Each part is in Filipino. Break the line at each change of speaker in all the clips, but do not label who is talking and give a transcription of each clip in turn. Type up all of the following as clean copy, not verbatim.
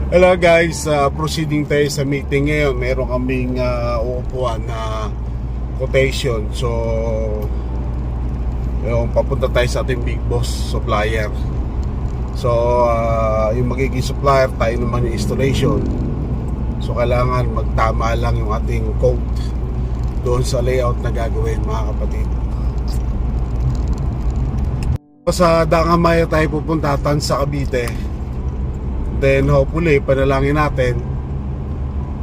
Hello guys, proceeding tayo sa meeting ngayon. Meron kaming uupuan na quotation. So, yung papunta tayo sa ating big boss supplier. So, yung magiging supplier, tayo naman yung installation. So, kailangan magtama lang yung ating code doon sa layout na gagawin, mga kapatid. Sa Dangamaya tayo pupunta, sa Cavite. Then hopefully panalangin natin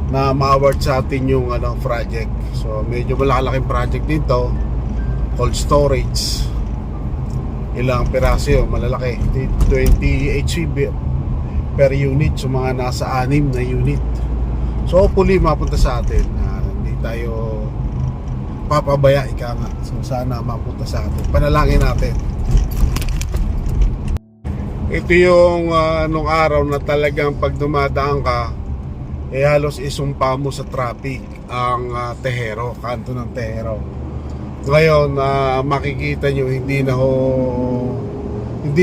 na ma-award sa atin yung project. So medyo malalaking project dito, cold storage. Ilang piraso yun, malalaki, 20 HV per unit. So mga nasa 6 na unit. So hopefully mapunta sa atin, hindi tayo papabaya, ika nga. So sana mapunta sa atin, panalangin natin. Ito yung nung araw na talagang pag dumadaan ka, halos isumpa mo sa traffic ang Tejero, kanto ng Tejero. Ngayon, makikita nyo hindi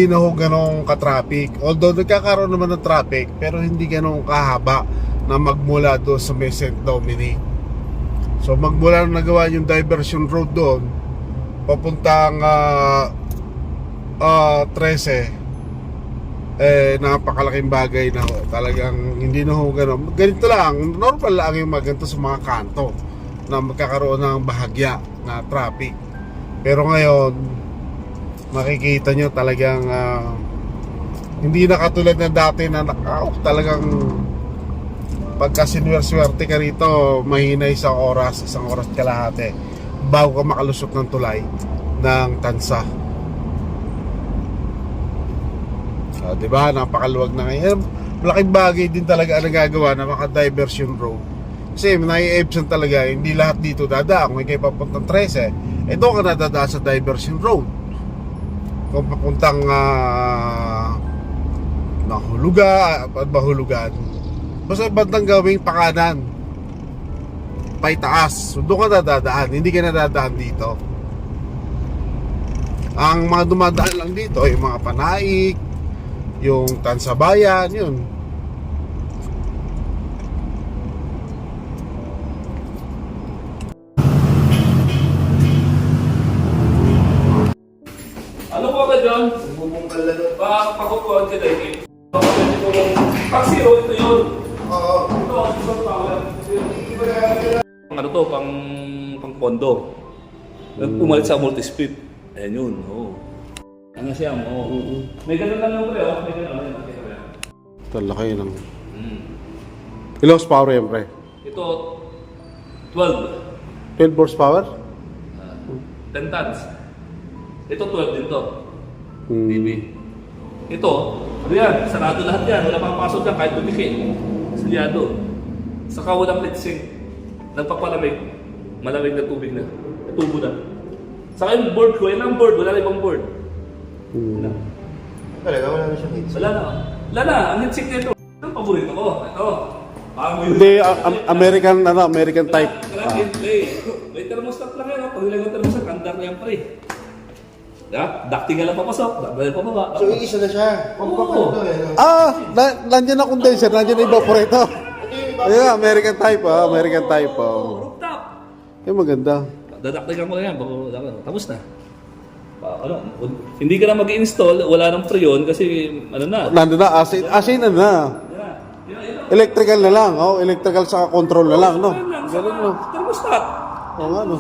na ho ganong ka-traffic. Although nagkakaroon naman ng traffic, pero hindi ganong kahaba na magmula doon sa may St. Dominic. So magmula na nagawa yung diversion road doon, papuntang 13, napakalaking bagay na ho. Talagang hindi na ho gano'n. Ganito lang, normal lang yung maganto sa mga kanto na magkakaroon ng bahagya na traffic. Pero ngayon, makikita nyo talagang hindi na katulad na dati na talagang pagka sinwer-swerte ka rito, mahina isang oras kalahati bago ka makalusot ng tulay ng Tansa. Diba? Napakaluwag na ngayon. Malaking bagay din talaga ang nagagawa na maka-diversion road. Kasi nai-absent talaga, hindi lahat dito dadaan. Kung kayo papuntang 13, doon ka nadadaan sa diversion road. Kung papuntang Bahulugan, basta bandang gawing pakanan, paitaas, so doon ka nadadaan, hindi ka nadadaan dito. Ang mga dumadaan lang dito ay yung mga Panaik, yung Tansabayan, yun.
Ano po ba dyan?
Bumungkal na doon.
Pakukuhan ka dahil. Taxi, ito yun.
Oo.
Ito, isang power. Ano to, pang pondo. Pumalit sa multi-speed. Ayan yun, oo. Ano siya, oo. May ganun lang yung pre, oh. May ganun.
Ito, laki lang. Ilang horsepower yan, pre?
Ito, 12.
12 horsepower?
10 tons. Ito, 12 din to.
Hmm.
DB. Ito, ano yan, sarado lahat yan. Wala pang pasok yan, kahit bumiki. Silyado. Saka walang blitzing. Nagpapalamig. Malamig na tubig na. Tubo na. Saka yung board ko, yan ang board. Wala na ibang board. Wala.
Talaga, wala na siyang hits.
Wala na. Wala na. Ang hitsik nito. Ito ang paborito ko. Ito.
Hindi, American type.
Kailangan play. May thermostat lang yan. Pag nilagay ang thermostat, andar na yan pre. Ducting nga lang papasok. Dahil pababa.
So, iisa na siya.
Oo.
Nandiyan na condenser, nandiyan na evaporator. Ayun, American type, American type.
Rooftop.
Yung maganda.
Dadaktigan ko na yan. Tapos na. Ano, hindi ka na mag-install, wala nang freon kasi ano na.
Nandun na, asin na na. Electrical na lang, electrical sa control na lang, no? Ganun, no?
Thermostat.
Oo nga, no?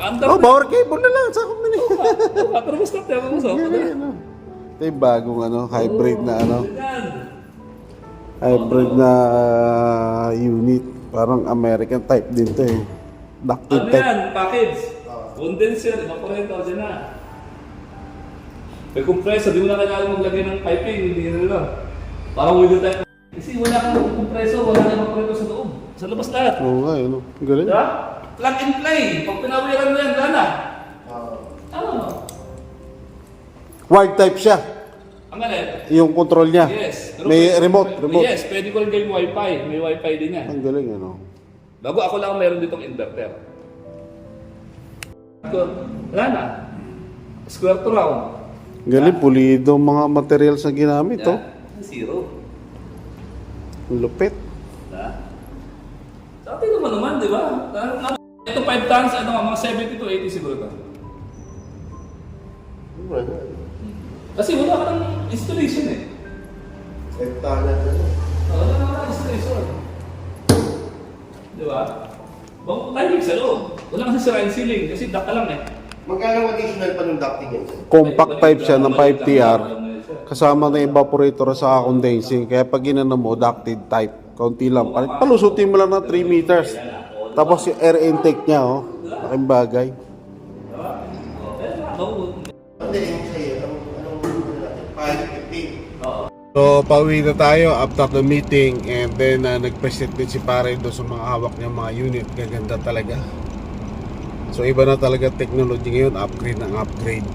Power
Power cable na lang sa company.
thermostat yan.
Ito yung bagong, hybrid na, hybrid na unit. Parang American type din to, eh. Ducted
Ano
type.
yan? Package. Condenser, evaporator, dyan na. May compressor, di mo na kailangan maglagay ng piping, hindi na lang. Parang window type. Kasi wala kang compressor, wala kang evaporator sa loob. Sa labas lahat.
Oo nga, yun. Galing.
Diba? Plug and play. Pag pinawiran mo yan, gana. Ano?
Wired type siya.
Ang galit.
Yung control niya.
Yes.
May remote.
Yes, pwede ko rin gawin wifi. May wifi din yan.
Ang galing,
Bago ako lang meron ditong inverter. Wala na. Square to round.
Galing, pulido mga materials na ginamit,
Yeah. Zero.
Lupit.
Sa atin naman, di ba? Ito 5 tons, ano nga, mga 70 to 80 siguro ka.
Wala na.
Kasi wala ka ng installation eh.
Nagtahanan na.
Wala ka ng installation. Di ba? Timing sa loob. Wala kasi sira yung ceiling kasi duct ka lang eh.
Magkano additional pa ng ducting yan?
Compact pipe siya ng 5TR. Kasama na evaporator sa condensing. Kaya pag ginano mo, ducted type. Kaunti lang. Palusutin mo lang ng 3 meters. Tapos yung air intake niya, oh. Laking bagay.
Hindi, yung sa'yo. Anong natin? 550.
So, pauwi na tayo after the meeting. And then, nag-present din si pare doon sa mga hawak niya mga unit. Gaganda talaga. So, iba na talaga technology ngayon. Upgrade ng upgrade.